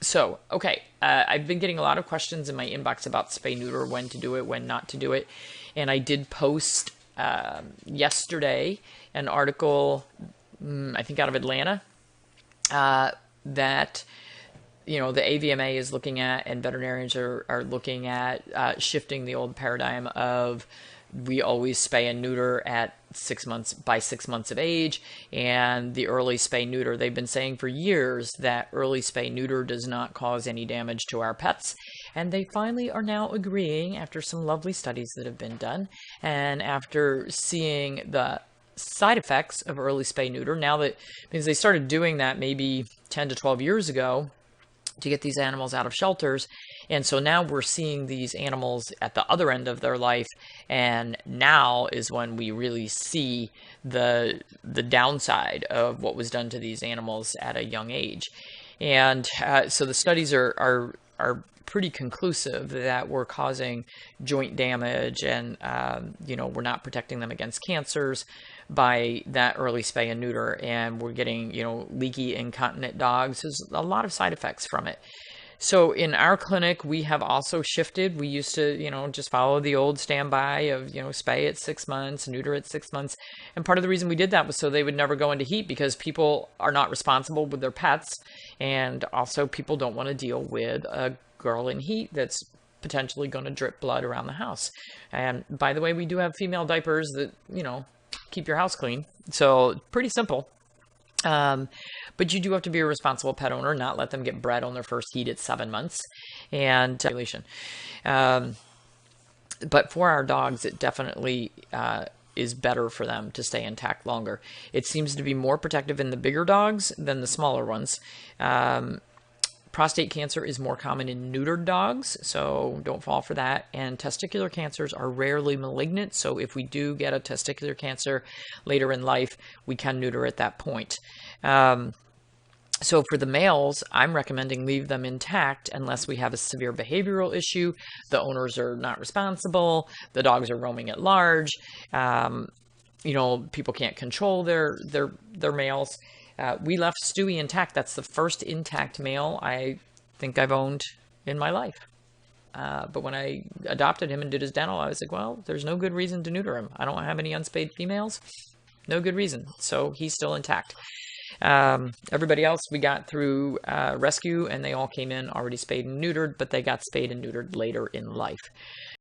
So, okay, I've been getting a lot of questions in my inbox about spay neuter, when to do it, when not to do it. And I did post yesterday an article, I think out of Atlanta, that the AVMA is looking at, and veterinarians are looking at shifting the old paradigm of we always spay and neuter at 6 months by 6 months of age, and the early spay neuter. They've been saying for years that early spay neuter does not cause any damage to our pets, and they finally are now agreeing after some lovely studies that have been done, and after seeing the side effects of early spay neuter, now that, because they started doing that maybe 10 to 12 years ago to get these animals out of shelters. And so now we're seeing these animals at the other end of their life, and now is when we really see the downside of what was done to these animals at a young age. And so the studies are pretty conclusive that we're causing joint damage, and we're not protecting them against cancers by that early spay and neuter, and we're getting leaky, incontinent dogs. There's a lot of side effects from it. So in our clinic, we have also shifted. We used to just follow the old standby of spay at 6 months, neuter at 6 months, and part of the reason we did that was so they would never go into heat, because people are not responsible with their pets, and also people don't want to deal with a girl in heat that's potentially going to drip blood around the house. And by the way, we do have female diapers that keep your house clean, so pretty simple. But you do have to be a responsible pet owner, not let them get bred on their first heat at 7 months. And but for our dogs, it definitely is better for them to stay intact longer. It seems to be more protective in the bigger dogs than the smaller ones. Prostate cancer is more common in neutered dogs, so don't fall for that. And testicular cancers are rarely malignant, so if we do get a testicular cancer later in life, we can neuter at that point. So for the males, I'm recommending leave them intact unless we have a severe behavioral issue, the owners are not responsible, the dogs are roaming at large, people can't control their males. We left Stewie intact. That's the first intact male I think I've owned in my life. But when I adopted him and did his dental, I was like, well, there's no good reason to neuter him. I don't have any unspayed females. No good reason. So he's still intact. Everybody else we got through rescue, and they all came in already spayed and neutered, but they got spayed and neutered later in life.